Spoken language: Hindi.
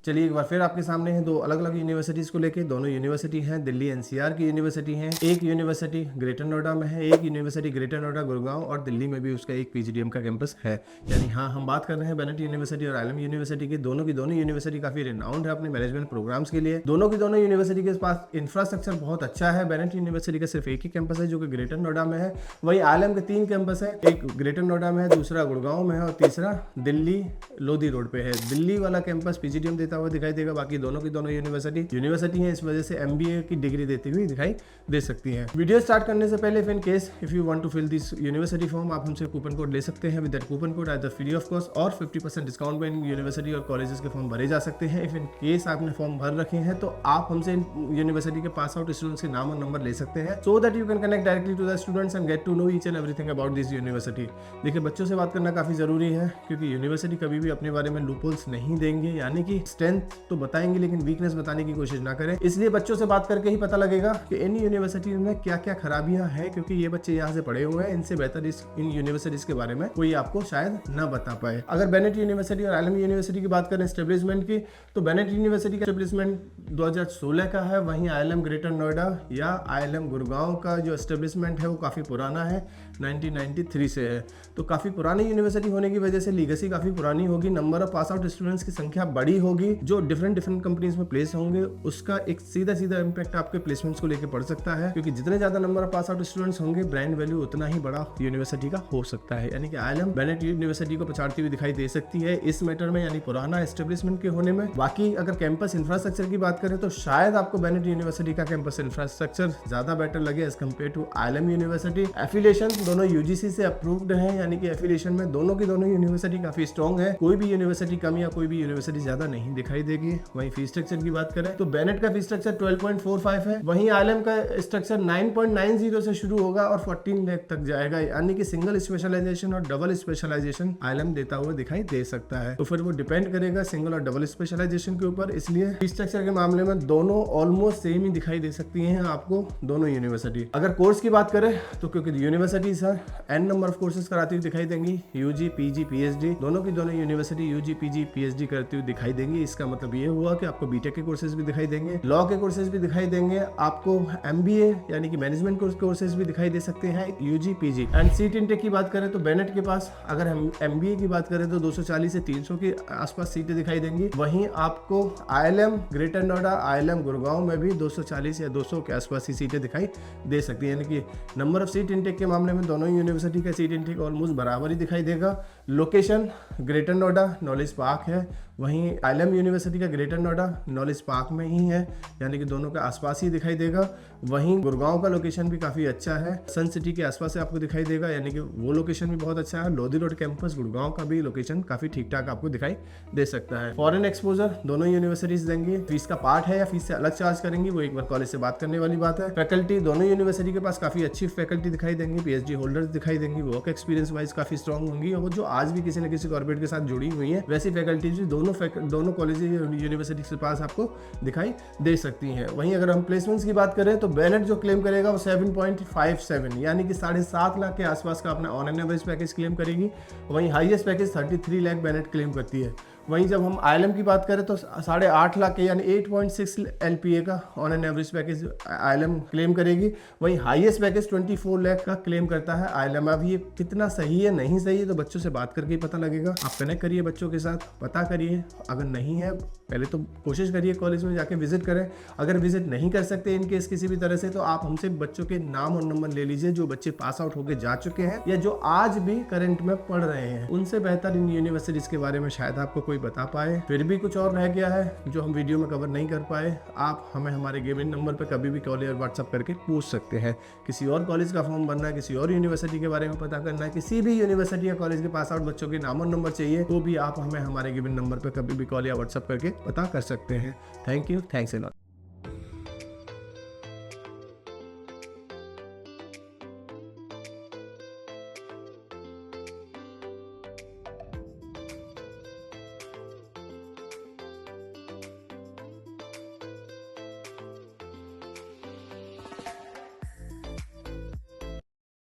चलिए एक बार फिर आपके सामने हैं दो अलग अलग यूनिवर्सिटीज़ को लेके। दोनों यूनिवर्सिटी हैं दिल्ली एनसीआर की यूनिवर्सिटी हैं। एक यूनिवर्सिटी ग्रेटर नोएडा में है, एक यूनिवर्सिटी ग्रेटर नोएडा गुड़गांव और दिल्ली में भी उसका एक पीजीडीएम का कैंपस है। यानी हाँ, हम बात कर रहे हैं बेनेट यूनिवर्सिटी और आईएलएम यूनिवर्सिटी की। दोनों यूनिवर्सिटी काफ़ी रिनाउंड है अपने मैनेजमेंट प्रोग्राम्स के लिए। दोनों यूनिवर्सिटी के पास इंफ्रास्ट्रक्चर बहुत अच्छा है। बेनेट यूनिवर्सिटी का सिर्फ एक ही कैंपस है जो कि ग्रेटर नोएडा में है। वहीं आईएलएम के 3 कैंपस है, एक ग्रेटर नोएडा में है, दूसरा गुड़गांव में है और तीसरा दिल्ली लोधी रोड पे है। दिल्ली वाला कैंपस पीजीडीएम देता हुआ दिखाई देगा। बाकी दोनों यूनिवर्सिटी है, इस वजह से एमबीए की डिग्री देती हुई दिखाई दे सकती है। वीडियो स्टार्ट करने से पहले if you want to fill this university form, आप हमसे कूपन कोड ले सकते हैं। With that coupon code either free of cost और 50% डिस्काउंट में इन यूनिवर्सिटी और कॉलेजेस के फॉर्म भरे जा सकते हैं। इफ इन केस आपने फॉर्म भर रखे हैं तो आप हमसे यूनिवर्सिटी के पास आउट स्टूडेंट्स के नाम और नंबर ले सकते हैं, so that you can connect directly to the students and get to know each and everything about this university. देखिए, बच्चों से बात करना काफी जरूरी है क्योंकि यूनिवर्सिटी कभी भी अपने बारे में लूपहोल्स नहीं देंगे, यानी कि स्ट्रेंथ तो बताएंगे लेकिन वीकनेस बताने की कोशिश ना करें। इसलिए बच्चों से बात करके ही पता लगेगा कि इन यूनिवर्सिटी में क्या क्या खराबियां हैं, क्योंकि ये बच्चे यहाँ से पढ़े हुए हैं। इनसे बेहतर इन यूनिवर्सिटीज के बारे में कोई आपको शायद ना बता पाए। अगर बेनेट यूनिवर्सिटी और आईएलएम यूनिवर्सिटी की बात करें एस्टेब्लिशमेंट की, तो बेनेट यूनिवर्सिटी का एस्टेब्लिशमेंट 2016 का है। वहीं आईएलएम ग्रेटर नोएडा या आईएलएम गुड़गांव का जो एस्टेब्लिशमेंट है वो काफी पुराना है, 1993 से है। तो काफी पुरानी यूनिवर्सिटी होने की वजह से लीगेसी काफी पुरानी होगी। Number of pass out students की संख्या बड़ी होगी, जो डिफरेंट कंपनीज में प्लेस होंगे उसका एक सीधा इंपैक्ट आपके प्लेसमेंट्स को लेकर पड़ सकता है, क्योंकि जितने ज्यादा number of pass out students होंगे ब्रांड वैल्यू उतना ही बड़ा यूनिवर्सिटी का हो सकता है। यानी कि आईएलएम बेनेट यूनिवर्सिटी को पछाड़ती हुई दिखाई दे सकती है इस मैटर में, यानी पुराना एस्टेब्लिशमेंट के होने में। बाकी अगर कैंपस इंफ्रास्ट्रक्चर की बात करें तो शायद आपको बेनेट यूनिवर्सिटी का कैंपस इंफ्रास्ट्रक्चर ज्यादा बेटर लगे as compare to ILM university. Affiliation दोनों यूजीसी से अप्रूव्ड है, यानी कि एफिलिएशन में दोनों यूनिवर्सिटी काफी स्ट्रॉन्ग है। कोई भी यूनिवर्सिटी कम या कोई भी यूनिवर्सिटी ज्यादा नहीं दिखाई देगी। वहीं फीस स्ट्रक्चर की बात करें तो बेनेट का फीस स्ट्रक्चर 12.45 है। वहीं आईएलएम का स्ट्रक्चर 9.90 से शुरू होगा और 14 लाख तक जाएगा, यानी कि सिंगल स्पेशलाइजेशन और डबल स्पेशलाइजेशन आईएलएम देता हुआ दिखाई दे सकता है। तो फिर वो डिपेंड करेगा सिंगल और डबल स्पेशलाइजेशन के ऊपर। इसलिए फीस स्ट्रक्चर के मामले में दोनों ऑलमोस्ट सेम ही दिखाई दे सकती हैं आपको दोनों यूनिवर्सिटी। अगर कोर्स की बात करें तो क्योंकि universities an number of courses कराती हुई दिखाई देंगी, यूजी पीजी पीएचडी, दोनों यूनिवर्सिटी यूजी पीजी पीएचडी करती हुई दिखाई देंगी। इसका मतलब ये हुआ कि आपको बीटेक के कोर्सेज भी दिखाई देंगे, लॉ के कोर्सेज भी दिखाई देंगे, आपको एमबीए यानी कि मैनेजमेंट कोर्सेज भी दिखाई दे सकते हैं UG PG. And seat intake की बात करें तो बेनेट के पास अगर हम एमबीए की बात करें तो 240 से 300 के आसपास सीटें दिखाई देंगी। वहीं आपको आईएलएम ग्रेटर नोएडा, आईएलएम गुड़गांव में भी 240 या 200 के आसपास की सीटें दिखाई दे सकती है। यानी कि नंबर ऑफ सीट इनटेक के मामले में दोनों यूनिवर्सिटी का सीट इनटेक ऑलमोस्ट बराबर ही दिखाई देगा। Location greater Noida knowledge park है, वहीं आईएलएम यूनिवर्सिटी का ग्रेटर नोएडा नॉलेज पार्क में ही है, यानी कि दोनों के आसपास ही दिखाई देगा। वहीं गुड़गांव का लोकेशन भी काफ़ी अच्छा है, सन सिटी के आसपास से आपको दिखाई देगा, यानी कि वो लोकेशन भी बहुत अच्छा है। लोधी रोड कैंपस गुड़गांव का भी लोकेशन काफ़ी ठीक ठाक आपको दिखाई दे सकता है। फॉरेन एक्सपोजर दोनों यूनिवर्सिटीज देंगी। फीस का पार्ट है या फीस से अलग चार्ज करेंगी, वो एक बार कॉलेज से बात करने वाली बात है। फैकल्टी दोनों यूनिवर्सिटी के पास काफ़ी अच्छी फैकल्टी दिखाई देंगी, पीएचडी होल्डर्स दिखाई देंगी, वर्क एक्सपीरियंस वाइज काफ़ी स्ट्रॉन्ग होंगी और जो आज भी किसी न किसी कॉर्पोरेट के साथ जुड़ी हुई है, वैसी फैकल्टीज दोनों कॉलेज यूनिवर्सिटी के पास आपको दिखाई दे सकती हैं। वहीं अगर हम प्लेसमेंट्स की बात करें तो बेनेट जो क्लेम करेगा वो 7.57 यानी कि 7.5 लाख के आसपास का अपना on an average package claim करेगी। वहीं highest package 33 lakh Bennett claim करती है। वहीं जब हम आईएलएम की बात करें तो 8.5 लाख के यानी 8.6 एलपीए का on an average package ILM claim करेगी। वहीं हाईएस्ट पैकेज 24 लाख का क्लेम करता है आईएलएम। अब ये कितना सही है नहीं सही है तो बच्चों से बात करके ही पता लगेगा। आप कनेक्ट करिए बच्चों के साथ, पता करिए। अगर नहीं है पहले तो कोशिश करिए कॉलेज में जाके विजिट करें। अगर विजिट नहीं कर सकते इन केस किसी भी तरह से तो आप हमसे बच्चों के नाम और नंबर ले लीजिए जो बच्चे पास आउट होकर जा चुके हैं या जो आज भी करंट में पढ़ रहे हैं। उनसे बेहतर इन यूनिवर्सिटीज के बारे में शायद आपको कोई बता पाए। फिर भी कुछ और रह गया है जो हम वीडियो में कवर नहीं कर पाए, आप हमें हमारे गिवन नंबर पर कभी भी कॉल या व्हाट्सअप करके पूछ सकते हैं। किसी और कॉलेज का फॉर्म भरना है, किसी और यूनिवर्सिटी के बारे में पता करना है, किसी भी यूनिवर्सिटी या कॉलेज के पास आउट बच्चों के नाम और नंबर चाहिए तो भी आप हमें हमारे गिवन नंबर पर कभी भी कॉल या व्हाट्सअप करके पता कर सकते हैं। Thank you, thanks a lot.